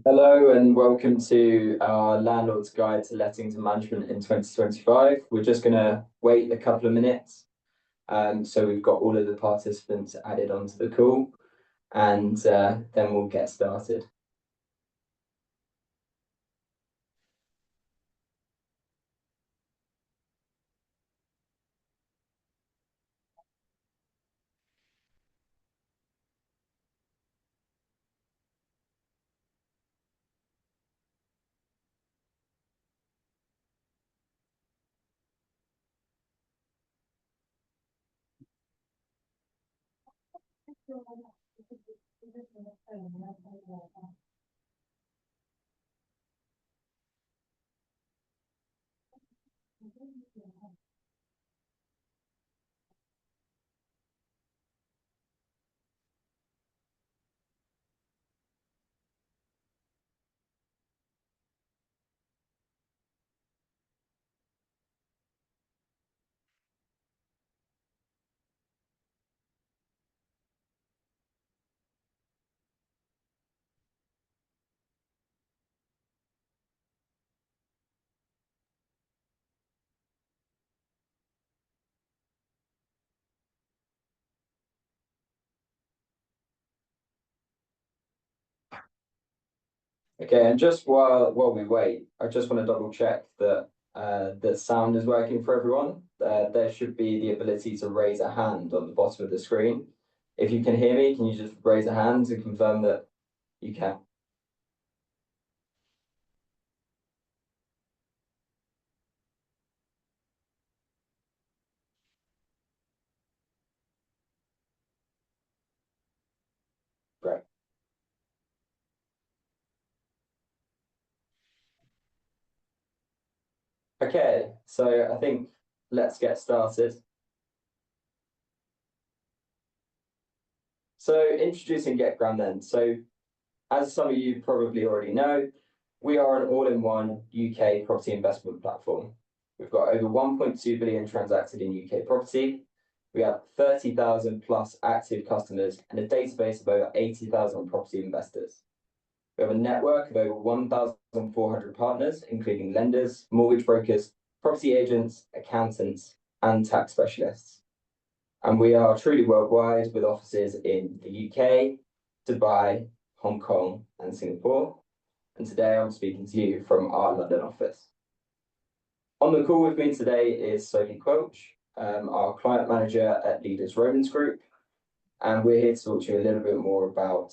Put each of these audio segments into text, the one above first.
Hello and welcome to our Landlord's Guide to Lettings and Management in 2025. We're just going to wait a couple of minutes. So we've got all of the participants added onto the call, and then we'll get started. Okay, and just while we wait, I just want to double check that the sound is working for everyone. There should be the ability to raise a hand on the bottom of the screen. If you can hear me, can you just raise a hand to confirm that you can? Great. Okay, so I think let's get started. So introducing GetGround then. So as some of you probably already know, we are an all-in-one UK property investment platform. We've got over 1.2 billion transacted in UK property. We have 30,000 plus active customers and a database of over 80,000 property investors. We have a network of over 1,400 partners, including lenders, mortgage brokers, property agents, accountants, and tax specialists. And we are truly worldwide with offices in the UK, Dubai, Hong Kong, and Singapore. And today I'm speaking to you from our London office. On the call with me today is Sophie Quelch, our client manager at Leaders Romans Group. And we're here to talk to you a little bit more about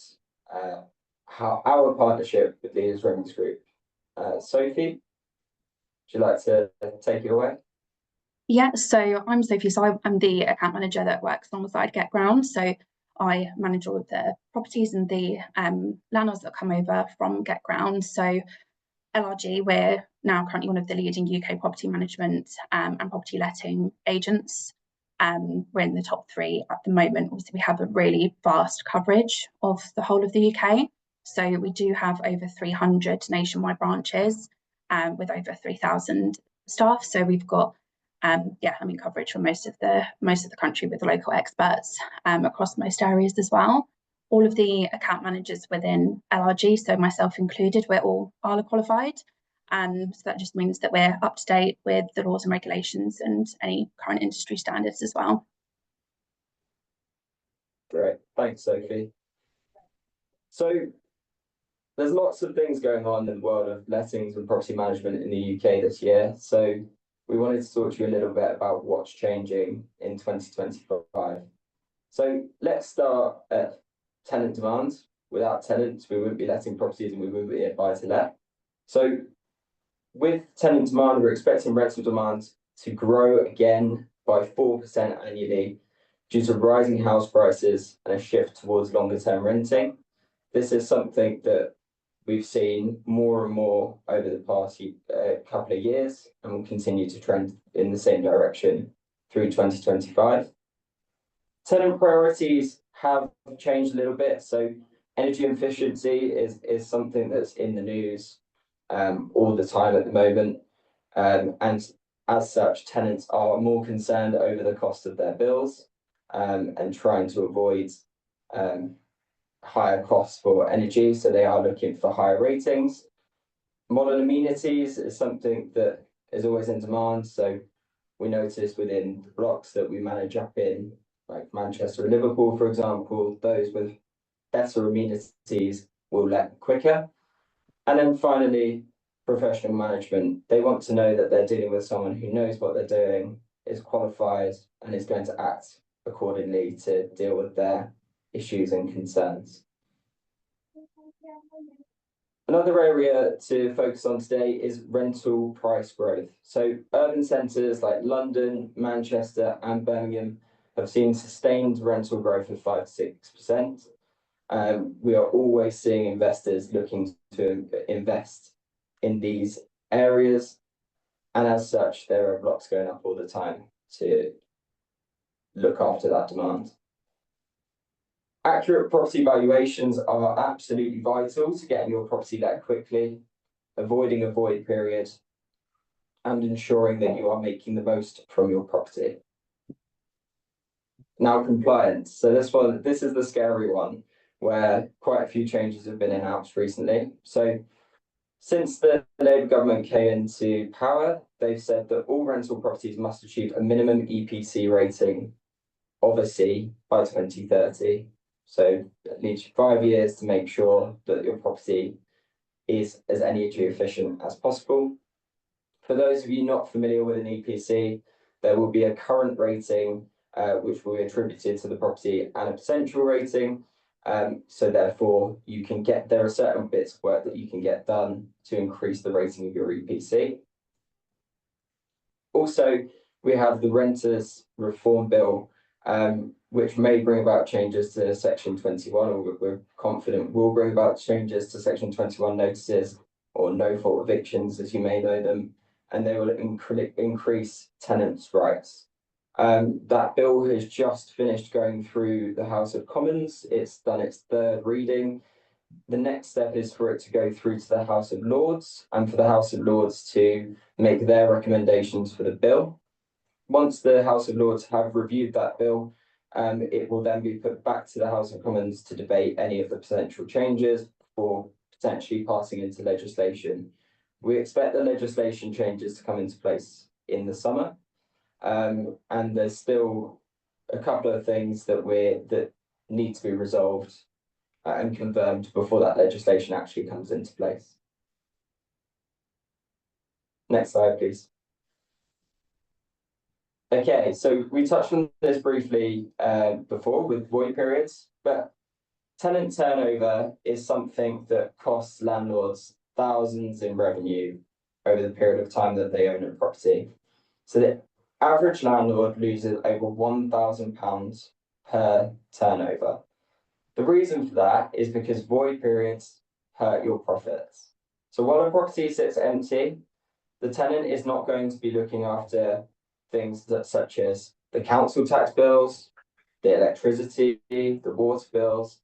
how our partnership with Leaders Romans Group. Sophie, would you like to take it away? Yeah, so I'm Sophie. So I'm the account manager that works alongside GetGround. So I manage all of the properties and the landlords that come over from GetGround. So LRG, we're now currently one of the leading UK property management and property letting agents. We're in the top 3 at the moment. Obviously, we have a really vast coverage of the whole of the UK. So we do have over 300 nationwide branches with over 3,000 staff. So we've got coverage for most of the country with the local experts across most areas as well. All of the account managers within LRG, so myself included, we're all ALA qualified. So that just means that we're up to date with the laws and regulations and any current industry standards as well. Great, thanks, Sophie. So there's lots of things going on in the world of lettings and property management in the UK this year. So we wanted to talk to you a little bit about what's changing in 2025. So let's start at tenant demand. Without tenants, we wouldn't be letting properties and we wouldn't be a buy-to-let. So with tenant demand, we're expecting rental demand to grow again by 4% annually due to rising house prices and a shift towards longer-term renting. This is something that we've seen more and more over the past couple of years and will continue to trend in the same direction through 2025. Tenant priorities have changed a little bit. So energy efficiency is something that's in the news all the time at the moment. And as such, tenants are more concerned over the cost of their bills and trying to avoid higher costs for energy, so they are looking for higher ratings. Modern amenities is something that is always in demand, so we notice within the blocks that we manage up in, like Manchester and Liverpool, for example, those with better amenities will let quicker. And then finally, professional management. They want to know that they're dealing with someone who knows what they're doing, is qualified, and is going to act accordingly to deal with their issues and concerns. Another area to focus on today is rental price growth. So urban centres like London, Manchester and Birmingham have seen sustained rental growth of 5 to 6%. We are always seeing investors looking to invest in these areas. And as such, there are blocks going up all the time to look after that demand. Accurate property valuations are absolutely vital to getting your property let quickly, avoiding a void period, and ensuring that you are making the most from your property. Now, compliance. So this is the scary one, where quite a few changes have been announced recently. So since the Labour government came into power, they've said that all rental properties must achieve a minimum EPC rating of a C by 2030. So it needs 5 years to make sure that your property is as energy efficient as possible. For those of you not familiar with an EPC, there will be a current rating which will be attributed to the property and a potential rating. So therefore, there are certain bits of work that you can get done to increase the rating of your EPC. Also, we have the Renters Reform Bill, which may bring about changes to Section 21, or we're confident will bring about changes to Section 21 notices, or no-fault evictions, as you may know them, and they will increase tenants' rights. That bill has just finished going through the House of Commons. It's done its third reading. The next step is for it to go through to the House of Lords, and for the House of Lords to make their recommendations for the bill. Once the House of Lords have reviewed that bill, it will then be put back to the House of Commons to debate any of the potential changes before potentially passing into legislation. We expect the legislation changes to come into place in the summer. And there's still a couple of things that need to be resolved and confirmed before that legislation actually comes into place. Next slide, please. Okay, so we touched on this briefly before with void periods, but tenant turnover is something that costs landlords thousands in revenue over the period of time that they own a property. So the average landlord loses over £1,000 per turnover. The reason for that is because void periods hurt your profits. So while a property sits empty, the tenant is not going to be looking after things such as the council tax bills, the electricity, the water bills.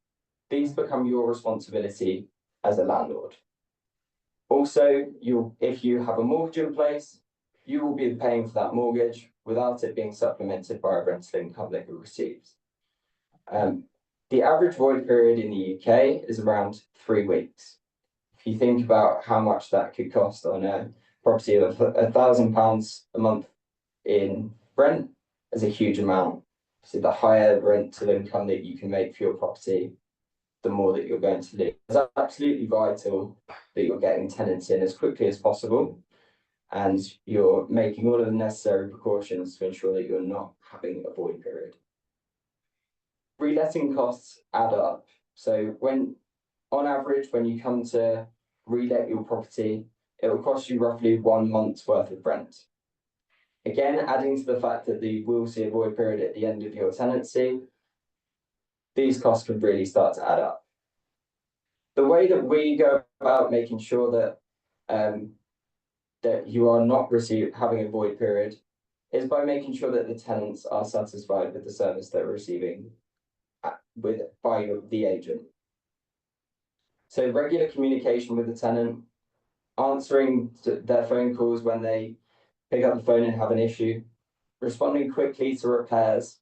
These become your responsibility as a landlord. Also, if you have a mortgage in place, you will be paying for that mortgage without it being supplemented by a rental income that you receive. The average void period in the UK is around 3 weeks. If you think about how much that could cost on a property of £1,000 a month in rent, is a huge amount. So the higher rental income that you can make for your property, the more that you're going to lose. It's absolutely vital that you're getting tenants in as quickly as possible, and you're making all of the necessary precautions to ensure that you're not having a void period. Reletting costs add up. So on average, when you come to relet your property, it will cost you roughly 1 month's worth of rent. Again, adding to the fact that you will see a void period at the end of your tenancy, these costs can really start to add up. The way that we go about making sure that that you are not having a void period is by making sure that the tenants are satisfied with the service they're receiving by the agent. So regular communication with the tenant, answering their phone calls when they pick up the phone and have an issue, responding quickly to repairs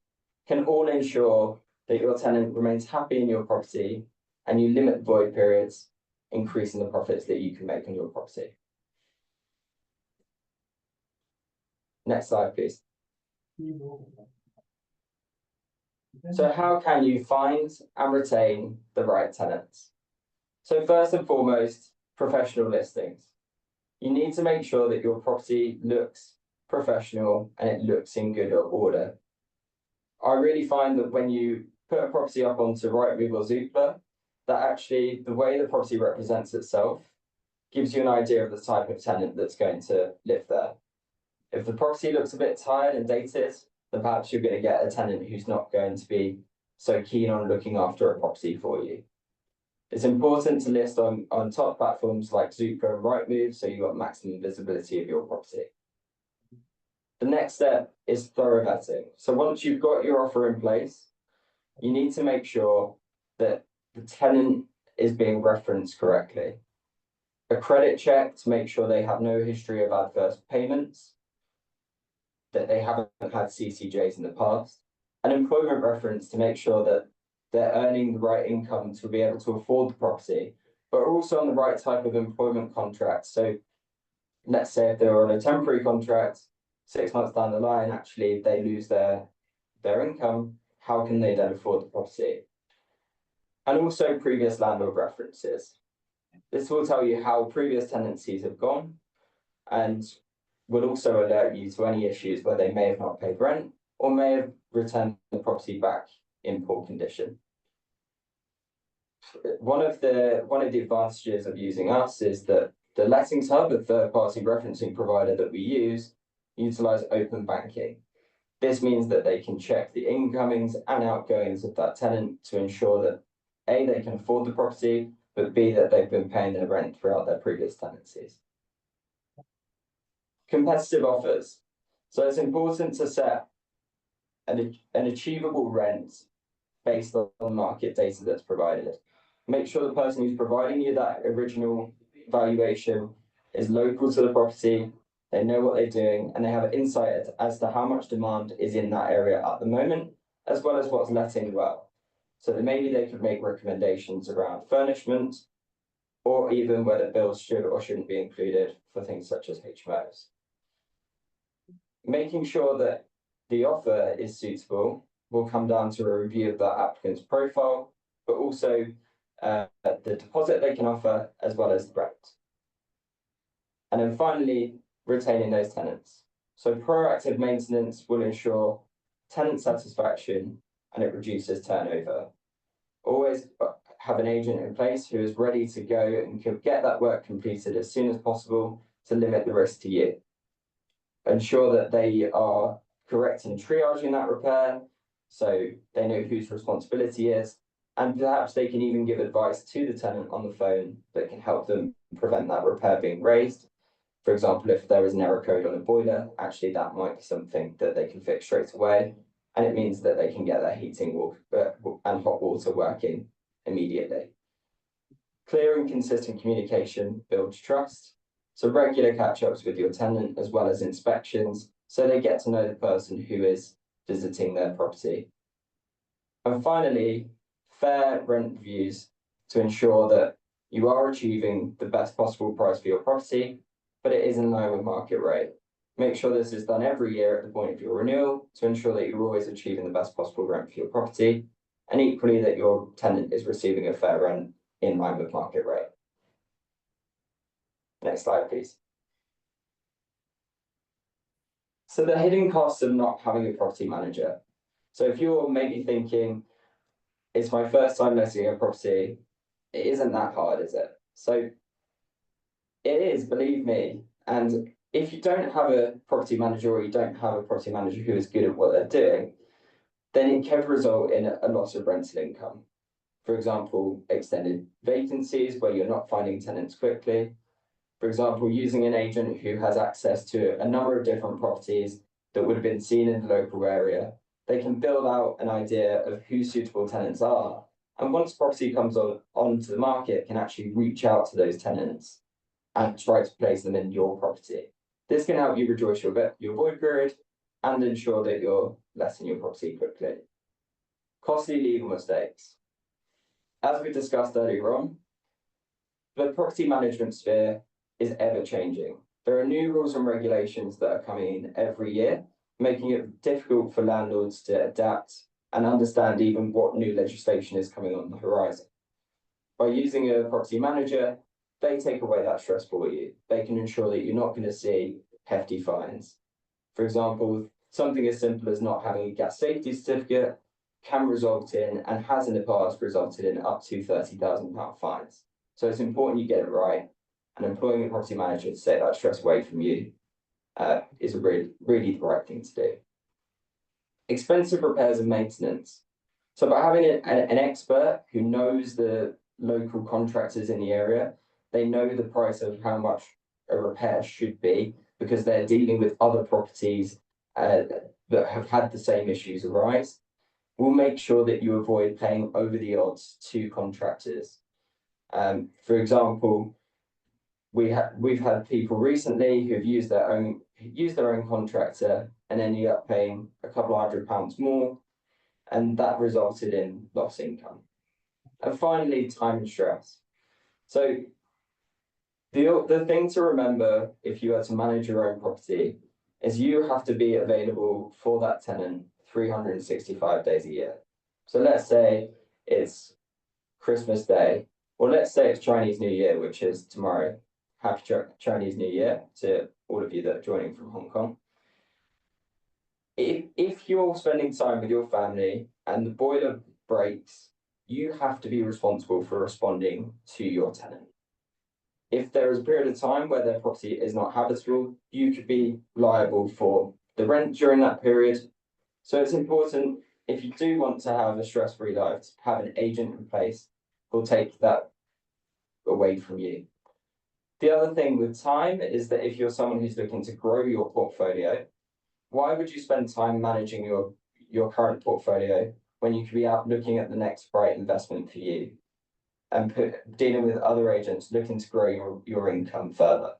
can all ensure that your tenant remains happy in your property and you limit the void periods, increasing the profits that you can make on your property. Next slide, please. So how can you find and retain the right tenants? So first and foremost, professional listings. You need to make sure that your property looks professional and it looks in good order. I really find that when you put a property up onto Rightmove or Zoopla, that actually the way the property represents itself gives you an idea of the type of tenant that's going to live there. If the property looks a bit tired and dated, then perhaps you're going to get a tenant who's not going to be so keen on looking after a property for you. It's important to list on top platforms like Zoopla and Rightmove, so you've got maximum visibility of your property. The next step is thorough vetting. So once you've got your offer in place, you need to make sure that the tenant is being referenced correctly. A credit check to make sure they have no history of adverse payments, that they haven't had CCJs in the past, an employment reference to make sure that they're earning the right income to be able to afford the property, but are also on the right type of employment contract. So let's say if they're on a temporary contract, 6 months down the line, actually they lose their income, how can they then afford the property? And also previous landlord references. This will tell you how previous tenancies have gone and will also alert you to any issues where they may have not paid rent or may have returned the property back in poor condition. One of the advantages of using us is that the Lettings Hub, a third-party referencing provider that we use, utilize open banking. This means that they can check the incomings and outgoings of that tenant to ensure that A, they can afford the property, but B, that they've been paying their rent throughout their previous tenancies. Competitive offers. So it's important to set an achievable rent based on the market data that's provided. Make sure the person who's providing you that original valuation is local to the property, they know what they're doing, and they have insight as to how much demand is in that area at the moment, as well as what's letting well. So that maybe they could make recommendations around furnishment, or even whether bills should or shouldn't be included for things such as HMOs. Making sure that the offer is suitable will come down to a review of that applicant's profile, but also the deposit they can offer, as well as the rent. And then finally, retaining those tenants. So proactive maintenance will ensure tenant satisfaction and it reduces turnover. Always have an agent in place who is ready to go and can get that work completed as soon as possible to limit the risk to you. Ensure that they are correct in triaging that repair, so they know whose responsibility is, and perhaps they can even give advice to the tenant on the phone that can help them prevent that repair being raised. For example, if there is an error code on a boiler, actually that might be something that they can fix straight away, and it means that they can get their heating and hot water working immediately. Clear and consistent communication builds trust, so regular catch-ups with your tenant as well as inspections, so they get to know the person who is visiting their property. And finally, fair rent reviews to ensure that you are achieving the best possible price for your property, but it is in line with market rate. Make sure this is done every year at the point of your renewal to ensure that you're always achieving the best possible rent for your property, and equally that your tenant is receiving a fair rent in line with market rate. Next slide, please. So the hidden costs of not having a property manager. So if you're maybe thinking, it's my first time listing a property, it isn't that hard, is it? So it is, believe me. And if you don't have a property manager, or you don't have a property manager who is good at what they're doing, then it can result in a loss of rental income. For example, extended vacancies where you're not finding tenants quickly. For example, using an agent who has access to a number of different properties that would have been seen in the local area. They can build out an idea of who suitable tenants are. And once property comes onto the market, can actually reach out to those tenants and try to place them in your property. This can help you reduce your void period and ensure that you're letting your property quickly. Costly legal mistakes. As we discussed earlier on, the property management sphere is ever changing. There are new rules and regulations that are coming in every year, making it difficult for landlords to adapt and understand even what new legislation is coming on the horizon. By using a property manager, they take away that stress for you. They can ensure that you're not going to see hefty fines. For example, something as simple as not having a gas safety certificate can result in, and has in the past resulted in, up to £30,000 fines. So it's important you get it right, and employing a property manager to take that stress away from you is really the right thing to do. Expensive repairs and maintenance. So by having an expert who knows the local contractors in the area, they know the price of how much a repair should be, because they're dealing with other properties that have had the same issues arise. We'll make sure that you avoid paying over the odds to contractors. For example, we've had people recently who've used their own contractor and ended up paying a couple of £100 more, and that resulted in lost income. And finally, time and stress. So the thing to remember if you are to manage your own property is you have to be available for that tenant 365 days a year. So let's say it's Christmas Day, or let's say it's Chinese New Year, which is tomorrow. Happy Chinese New Year to all of you that are joining from Hong Kong. If you're spending time with your family and the boiler breaks, you have to be responsible for responding to your tenant. If there is a period of time where their property is not habitable, you could be liable for the rent during that period. So it's important, if you do want to have a stress-free life, to have an agent in place who'll take that away from you. The other thing with time is that if you're someone who's looking to grow your portfolio, why would you spend time managing your current portfolio when you could be out looking at the next right investment for you and dealing with other agents looking to grow your income further?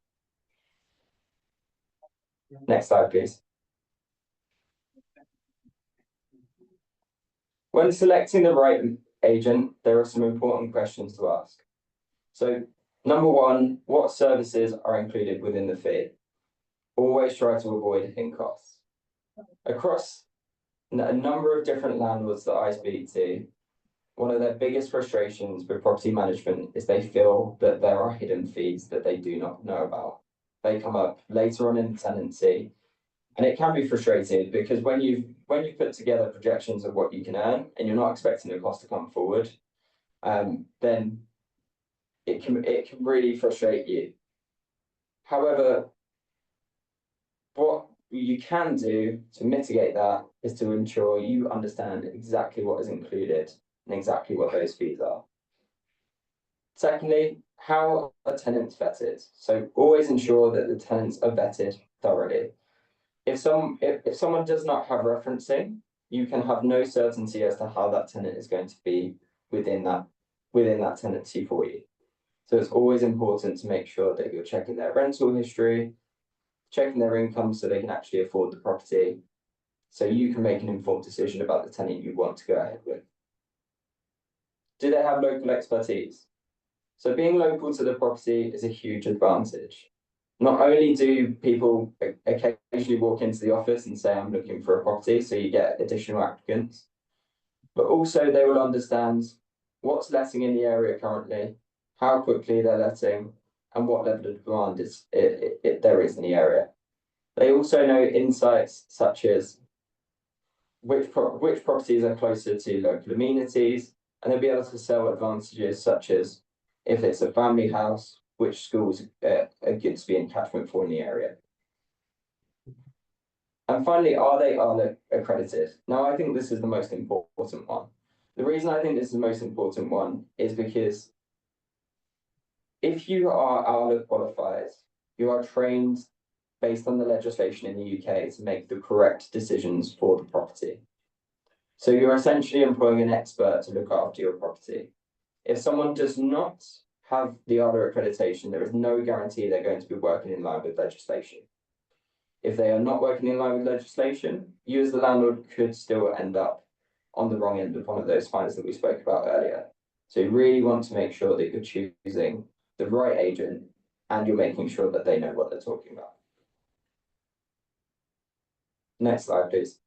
Next slide, please. When selecting the right agent, there are some important questions to ask. So, number one, what services are included within the fee? Always try to avoid hidden costs. Across a number of different landlords that I speak to, one of their biggest frustrations with property management is they feel that there are hidden fees that they do not know about. They come up later on in the tenancy, and it can be frustrating because when you put together projections of what you can earn and you're not expecting the cost to come forward, then it can really frustrate you. However, what you can do to mitigate that is to ensure you understand exactly what is included and exactly what those fees are. Secondly, how are tenants vetted? So always ensure that the tenants are vetted thoroughly. If someone does not have referencing, you can have no certainty as to how that tenant is going to be within that tenancy for you. So it's always important to make sure that you're checking their rental history, checking their income so they can actually afford the property, so you can make an informed decision about the tenant you want to go ahead with. Do they have local expertise? So being local to the property is a huge advantage. Not only do people occasionally walk into the office and say, I'm looking for a property, so you get additional applicants, but also they will understand what's letting in the area currently, how quickly they're letting, and what level of demand there is in the area. They also know insights such as which properties are closer to local amenities, and they'll be able to sell advantages such as if it's a family house, which schools are good to be in catchment for in the area. And finally, are they accredited? Now, I think this is the most important one. The reason I think this is the most important one is because if you are ALA qualified, you are trained based on the legislation in the UK to make the correct decisions for the property. So you're essentially employing an expert to look after your property. If someone does not have the ALA accreditation, there is no guarantee they're going to be working in line with legislation. if they are not working in line with legislation, you as the landlord could still end up on the wrong end of one of those fines that we spoke about earlier. So you really want to make sure that you're choosing the right agent and you're making sure that they know what they're talking about. Next slide, please.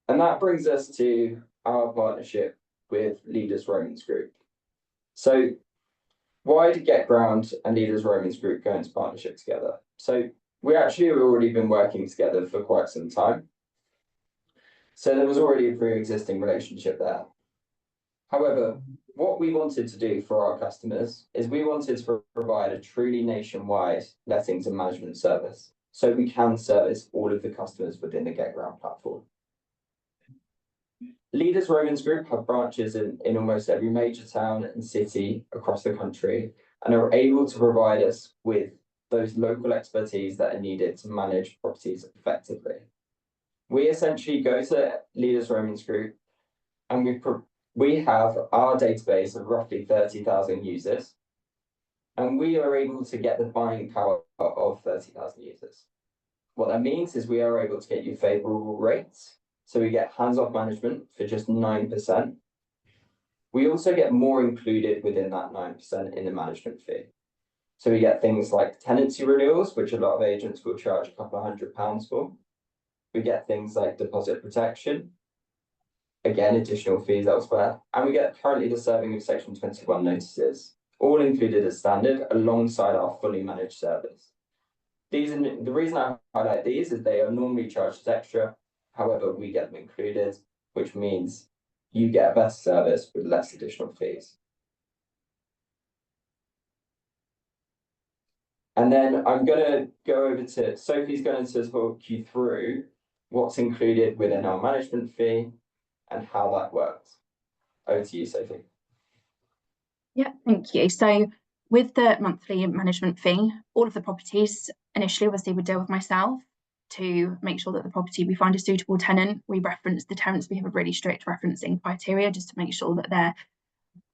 And that brings us to our partnership with Leaders Romans Group. So why did GetGround and Leaders Romans Group go into partnership together? So we actually have already been working together for quite some time. So there was already a pre-existing relationship there. However, what we wanted to do for our customers is we wanted to provide a truly nationwide lettings and management service, so we can service all of the customers within the GetGround platform. Leaders Romans Group have branches in almost every major town and city across the country and are able to provide us with those local expertise that are needed to manage properties effectively. We essentially go to Leaders Romans Group and we have our database of roughly 30,000 users, and we are able to get the buying power of 30,000 users. What that means is we are able to get you favorable rates. So we get hands-off management for just 9%. We also get more included within that 9% in the management fee. So we get things like tenancy renewals, which a lot of agents will charge a couple of £100 for. We get things like deposit protection, again, additional fees elsewhere. And we get currently the serving of Section 21 notices, all included as standard alongside our fully managed service. The reason I highlight these is they are normally charged as extra. However, we get them included, which means you get a better service with less additional fees. And then I'm going to go over to Sophie's going to talk you through what's included within our management fee and how that works. Over to you, Sophie. Yeah, thank you. So with the monthly management fee, all of the properties initially obviously would deal with myself to make sure that the property we find a suitable tenant. We reference the tenants. We have a really strict referencing criteria just to make sure that they're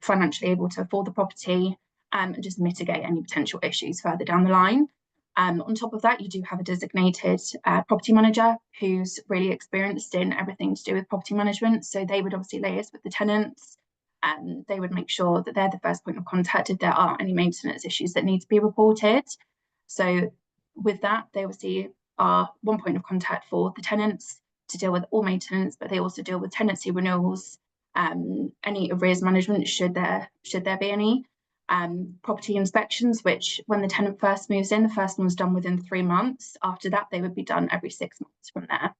financially able to afford the property and just mitigate any potential issues further down the line. On top of that, you do have a designated property manager who's really experienced in everything to do with property management. So they would obviously liaise with the tenants. They would make sure that they're the first point of contact if there are any maintenance issues that need to be reported. So with that, they obviously are one point of contact for the tenants to deal with all maintenance, but they also deal with tenancy renewals, any arrears management should there be any, property inspections, which when the tenant first moves in, the first one's done within 3 months. After that, they would be done every 6 months from there.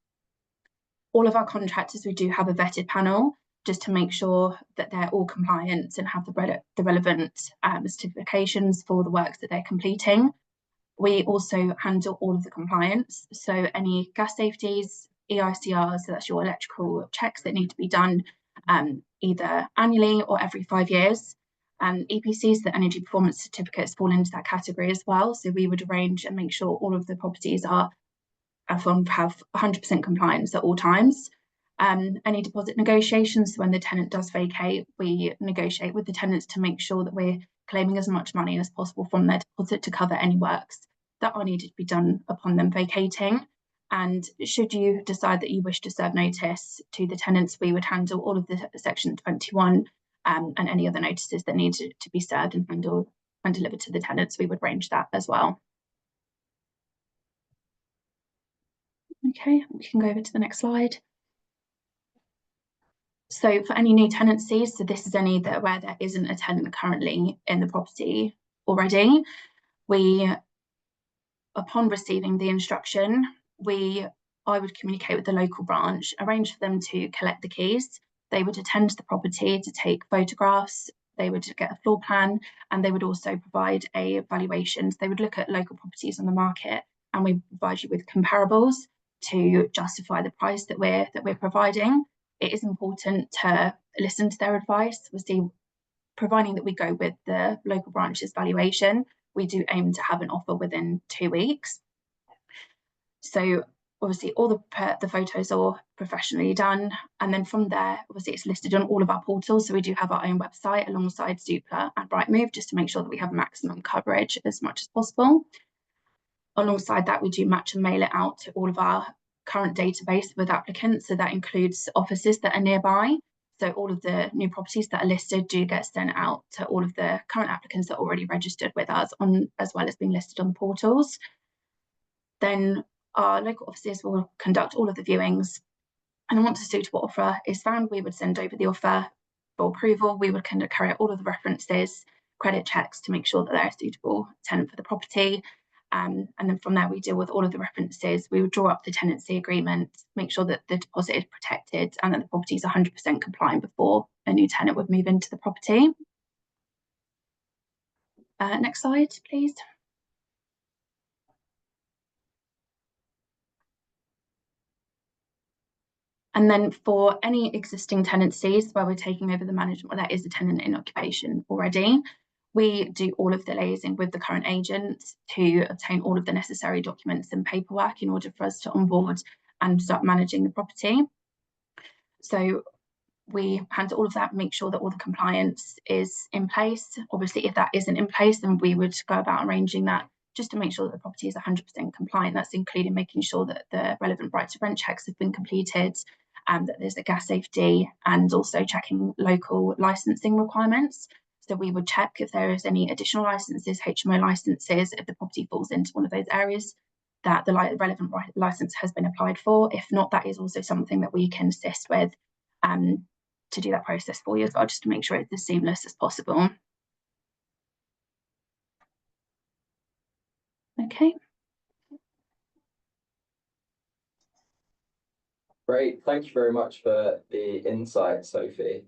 All of our contractors, we do have a vetted panel just to make sure that they're all compliant and have the relevant certifications for the works that they're completing. We also handle all of the compliance, so any gas safeties, EICRs, so that's your electrical checks that need to be done either annually or every 5 years. EPCs, the energy performance certificates, fall into that category as well. So we would arrange and make sure all of the properties have 100% compliance at all times. Any deposit negotiations, when the tenant does vacate, we negotiate with the tenants to make sure that we're claiming as much money as possible from their deposit to cover any works that are needed to be done upon them vacating. And should you decide that you wish to serve notice to the tenants, we would handle all of the Section 21 and any other notices that need to be served and handled and delivered to the tenants. We would arrange that as well. Okay, we can go over to the next slide. So for any new tenancies, so this is any where there isn't a tenant currently in the property already, upon receiving the instruction, I would communicate with the local branch, arrange for them to collect the keys. They would attend the property to take photographs, they would get a floor plan, and they would also provide a valuation. So they would look at local properties on the market, and we provide you with comparables to justify the price that we're providing. It is important to listen to their advice. Obviously, providing that we go with the local branch's valuation, we do aim to have an offer within 2 weeks. So obviously all the photos are professionally done, and then from there, obviously it's listed on all of our portals. So we do have our own website alongside Zoopla and Rightmove, just to make sure that we have maximum coverage as much as possible. Alongside that, we do match and mail it out to all of our current database with applicants. So that includes offices that are nearby. So all of the new properties that are listed do get sent out to all of the current applicants that are already registered with us, as well as being listed on the portals. Then our local offices will conduct all of the viewings, and once a suitable offer is found, we would send over the offer for approval. We would carry out all of the references, credit checks to make sure that they're a suitable tenant for the property. And then from there, we deal with all of the references. We would draw up the tenancy agreement, make sure that the deposit is protected and that the property is 100% compliant before a new tenant would move into the property. Next slide, please. And then for any existing tenancies where we're taking over the management, where there is a tenant in occupation already, we do all of the liaising with the current agent to obtain all of the necessary documents and paperwork in order for us to onboard and start managing the property. So we handle all of that, make sure that all the compliance is in place. Obviously, if that isn't in place, then we would go about arranging that just to make sure that the property is 100% compliant. That's including making sure that the relevant right to rent checks have been completed, and that there's a gas safety, and also checking local licensing requirements. So we would check if there is any additional licenses, HMO licenses, if the property falls into one of those areas, that the relevant license has been applied for. If not, that is also something that we can assist with to do that process for you as well, just to make sure it's as seamless as possible. Okay. Great, thank you very much for the insight, Sophie.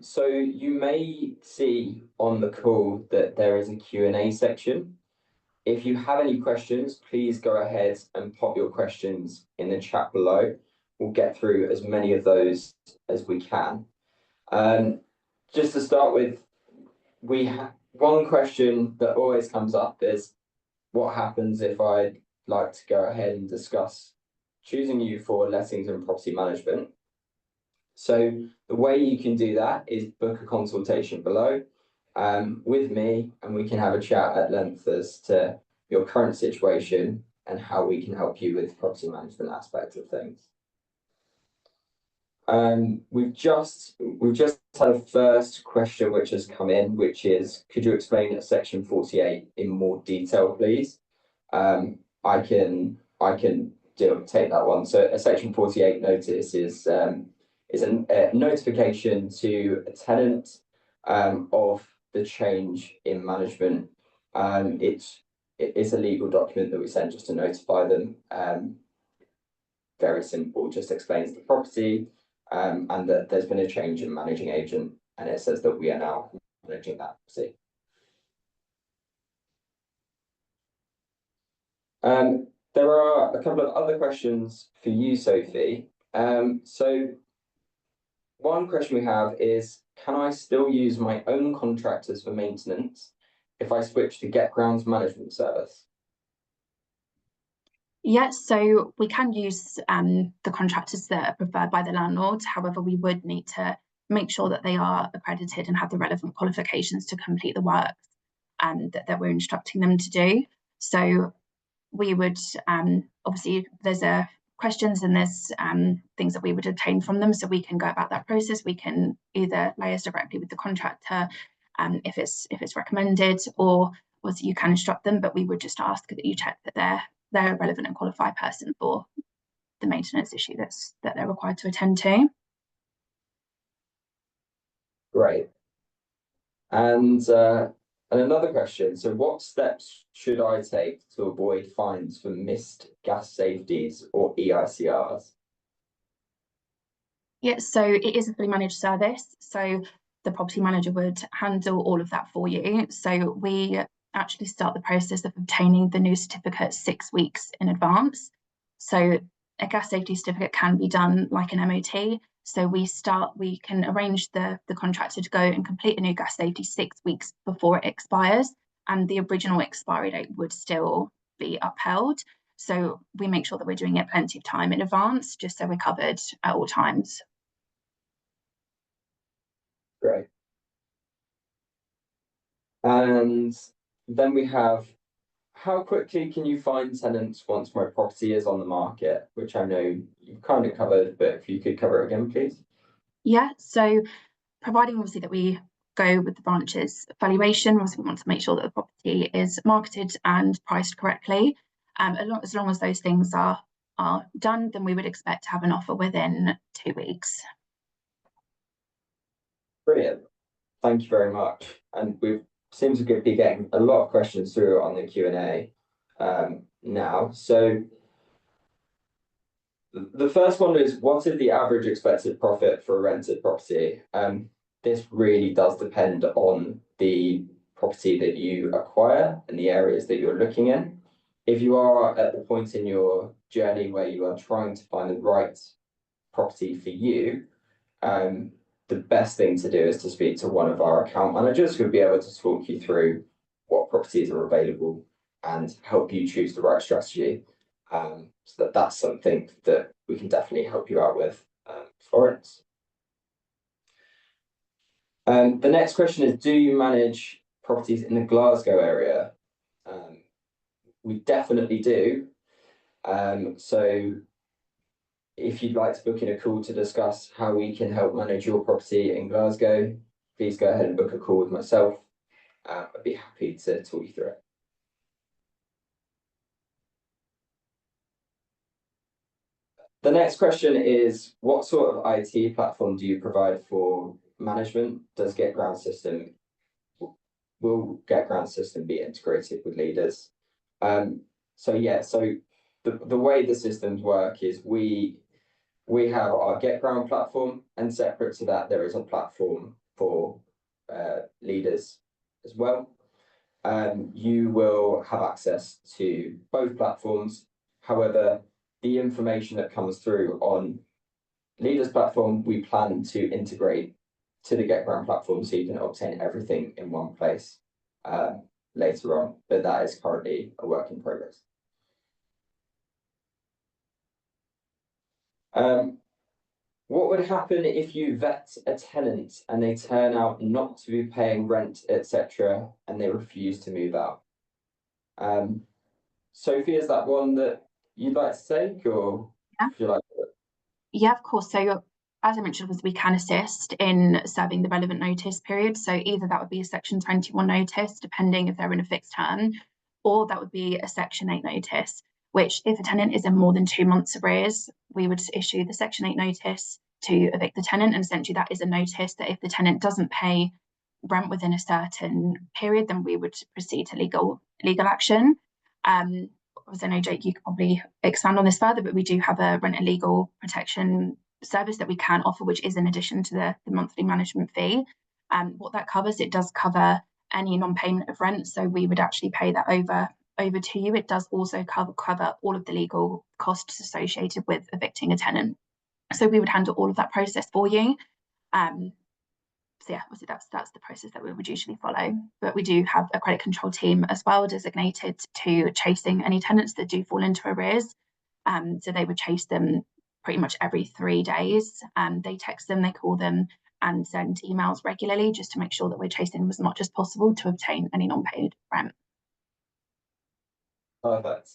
So you may see on the call that there is a Q&A section. If you have any questions, please go ahead and pop your questions in the chat below. We'll get through as many of those as we can. Just to start with, we have one question that always comes up is, what happens if I'd like to go ahead and discuss choosing you for lettings and property management? So the way you can do that is book a consultation below with me, and we can have a chat at length as to your current situation and how we can help you with the property management aspect of things. We've just had a first question which has come in, which is, could you explain Section 48 in more detail, please? I can take that one. So a Section 48 notice is a notification to a tenant of the change in management. It's a legal document that we send just to notify them. Very simple, just explains the property and that there's been a change in managing agent, and it says that we are now managing that property. There are a couple of other questions for you, Sophie. So one question we have is, can I still use my own contractors for maintenance if I switch to GetGround's management service? Yes, so we can use the contractors that are preferred by the landlords. However, we would need to make sure that they are accredited and have the relevant qualifications to complete the work that we're instructing them to do. So we would obviously, there's questions and there's things that we would obtain from them, so we can go about that process. We can either liaise directly with the contractor if it's recommended, or obviously you can instruct them, but we would just ask that you check that they're a relevant and qualified person for the maintenance issue that they're required to attend to. Great. And another question, so what steps should I take to avoid fines for missed gas safeties or EICRs? Yeah, so it is a fully managed service, so the property manager would handle all of that for you. So we actually start the process of obtaining the new certificate 6 weeks in advance. So a gas safety certificate can be done like an MOT. So we can arrange the contractor to go and complete a new gas safety 6 weeks before it expires, and the original expiry date would still be upheld. So we make sure that we're doing it plenty of time in advance, just so we're covered at all times. Great. And then we have, how quickly can you find tenants once my property is on the market? Which I know you've kind of covered, but if you could cover it again, please. Yeah, so providing obviously that we go with the branch's valuation, obviously we want to make sure that the property is marketed and priced correctly. As long as those things are done, then we would expect to have an offer within 2 weeks. Brilliant. Thank you very much. And we seem to be getting a lot of questions through on the Q&A now. So the first one is, what is the average expected profit for a rented property? This really does depend on the property that you acquire and the areas that you're looking in. If you are at the point in your journey where you are trying to find the right property for you, the best thing to do is to speak to one of our account managers who'll be able to talk you through what properties are available and help you choose the right strategy. So that's something that we can definitely help you out with, Florence. The next question is, do you manage properties in the Glasgow area? We definitely do. So if you'd like to book in a call to discuss how we can help manage your property in Glasgow, please go ahead and book a call with myself. I'd be happy to talk you through it. The next question is, what sort of IT platform do you provide for management? Will GetGround system be integrated with leaders? So the way the systems work is we have our GetGround platform, and separate to that, there is a platform for leaders as well. You will have access to both platforms. However, the information that comes through on leaders platform, we plan to integrate to the GetGround platform so you can obtain everything in one place later on, but that is currently a work in progress. What would happen if you vet a tenant and they turn out not to be paying rent, etc., and they refuse to move out? Sophie, is that one that you'd like to take, or would you like to? Yeah, of course. So as I mentioned, we can assist in serving the relevant notice period. So either that would be a Section 21 notice, depending if they're in a fixed term, or that would be a Section 8 notice, which if a tenant is in more than 2 months arrears, we would issue the Section 8 notice to evict the tenant. And essentially that is a notice that if the tenant doesn't pay rent within a certain period, then we would proceed to legal action. As I know, Jake, you could probably expand on this further, but we do have a rent and legal protection service that we can offer, which is in addition to the monthly management fee. What that covers, it does cover any non-payment of rent, so we would actually pay that over to you. It does also cover all of the legal costs associated with evicting a tenant, so we would handle all of that process for you. So yeah, obviously that's the process that we would usually follow. But we do have a credit control team as well, designated to chasing any tenants that do fall into arrears. So they would chase them pretty much every 3 days. They text them, they call them, and send emails regularly just to make sure that we're chasing them as much as possible to obtain any non-paid rent. Perfect.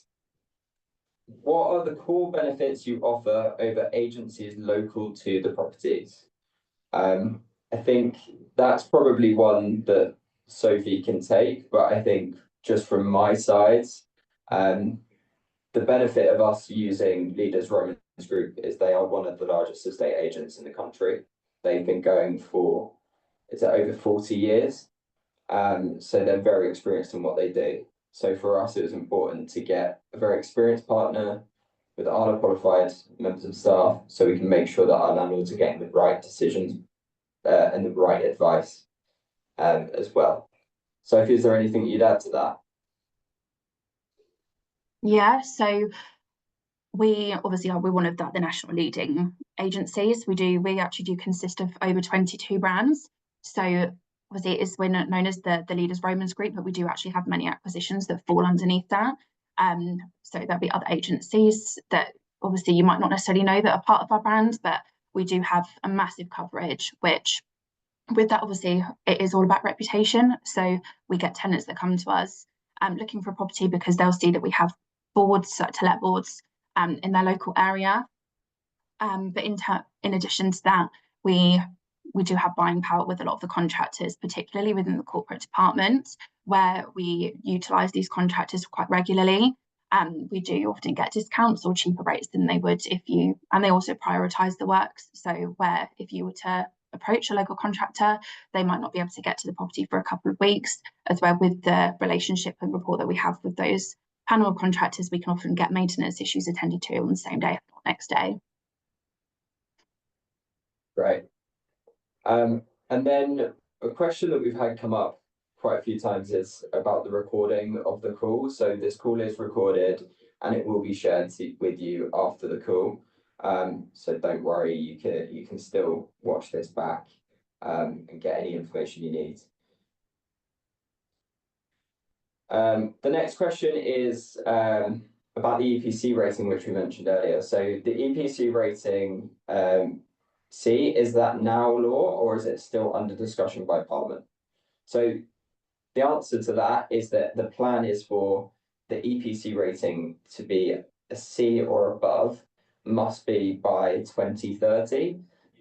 What are the core benefits you offer over agencies local to the properties? I think that's probably one that Sophie can take, but I think just from my side, the benefit of us using Leaders Romans Group is they are one of the largest estate agents in the country. They've been going for, it's over 40 years. So they're very experienced in what they do. So for us, it was important to get a very experienced partner with ALA qualified members of staff, so we can make sure that our landlords are getting the right decisions and the right advice as well. Sophie, is there anything you'd add to that? Yeah, so we obviously we're one of the national leading agencies. We actually do consist of over 22 brands. So obviously we're known as the Leaders Romans Group, but we do actually have many acquisitions that fall underneath that. So there'll be other agencies that obviously you might not necessarily know that are part of our brand, but we do have a massive coverage, which with that, obviously, it is all about reputation. So we get tenants that come to us looking for a property because they'll see that we have boards, to let boards in their local area. But in addition to that, we do have buying power with a lot of the contractors, particularly within the corporate department, where we utilise these contractors quite regularly. We do often get discounts or cheaper rates than they would and they also prioritise the works. So where if you were to approach a local contractor, they might not be able to get to the property for a couple of weeks, as well with the relationship and rapport that we have with those panel contractors, we can often get maintenance issues attended to on the same day, if not next day. Right. And then a question that we've had come up quite a few times is about the recording of the call. So this call is recorded and it will be shared with you after the call. So don't worry, you can still watch this back and get any information you need. The next question is about the EPC rating, which we mentioned earlier. So the EPC rating C, is that now law or is it still under discussion by Parliament? So the answer to that is that the plan is for the EPC rating to be a C or above, must be by 2030.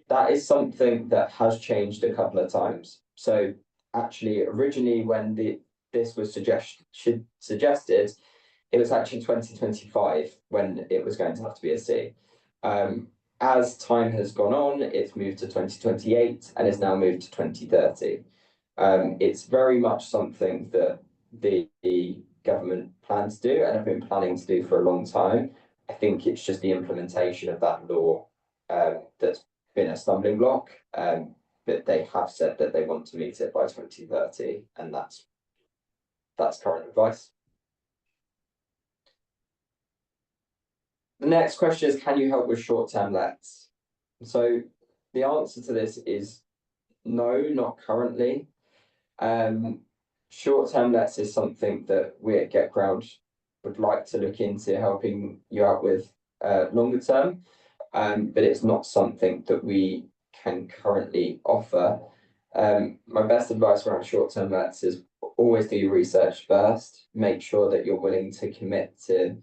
That is something that has changed a couple of times. So actually, originally when this was suggested, it was actually 2025 when it was going to have to be a C. As time has gone on, it's moved to 2028 and is now moved to 2030. It's very much something that the government plans to do and have been planning to do for a long time. I think it's just the implementation of that law that's been a stumbling block, but they have said that they want to meet it by 2030, and that's current advice. The next question is, can you help with short-term lets? So the answer to this is no, not currently. Short-term lets is something that we at GetGround would like to look into helping you out with longer term, but it's not something that we can currently offer. My best advice around short-term lets is always do your research first. Make sure that you're willing to commit to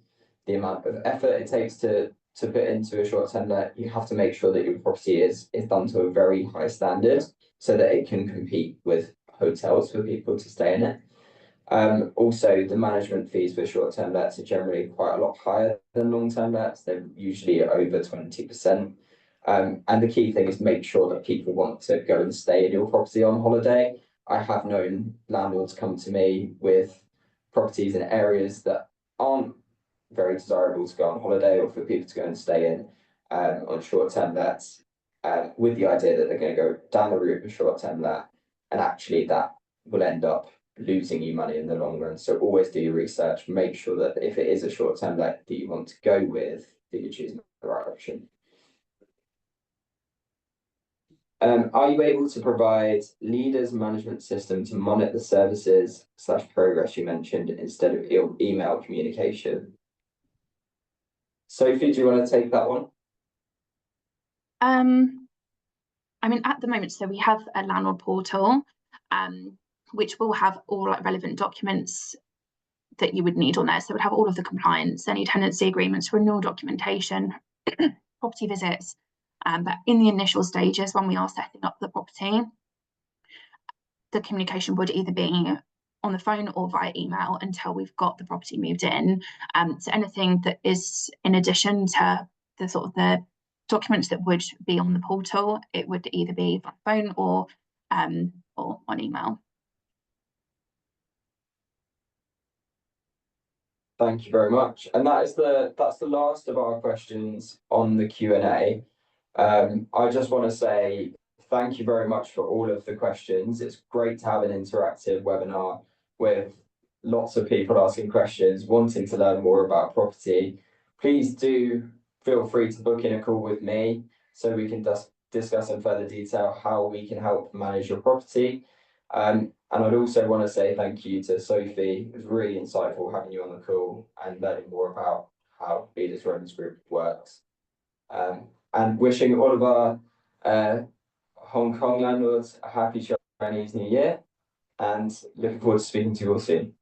the amount of effort it takes to put into a short-term let. You have to make sure that your property is done to a very high standard so that it can compete with hotels for people to stay in it. Also, the management fees for short-term lets are generally quite a lot higher than long-term lets. They're usually over 20%. And the key thing is make sure that people want to go and stay in your property on holiday. I have known landlords come to me with properties in areas that aren't very desirable to go on holiday or for people to go and stay in on short-term lets, with the idea that they're going to go down the route of short-term let, and actually that will end up losing you money in the long run. So always do your research. Make sure that if it is a short-term let that you want to go with, that you're choosing the right option. Are you able to provide leaders management system to monitor the services / progress you mentioned instead of email communication? Sophie, do you want to take that one? I mean, at the moment, so we have a landlord portal, which will have all relevant documents that you would need on there. So it would have all of the compliance, any tenancy agreements, renewal documentation, property visits. But in the initial stages, when we are setting up the property, the communication would either be on the phone or via email until we've got the property moved in. So anything that is in addition to the sort of the documents that would be on the portal, it would either be by phone or on email. Thank you very much. And that's the last of our questions on the Q&A. I just want to say thank you very much for all of the questions. It's great to have an interactive webinar with lots of people asking questions, wanting to learn more about property. Please do feel free to book in a call with me so we can discuss in further detail how we can help manage your property. And I'd also want to say thank you to Sophie. It was really insightful having you on the call and learning more about how Leaders Rooms Group works. And wishing all of our Hong Kong landlords a happy Chinese New Year, and looking forward to speaking to you all soon.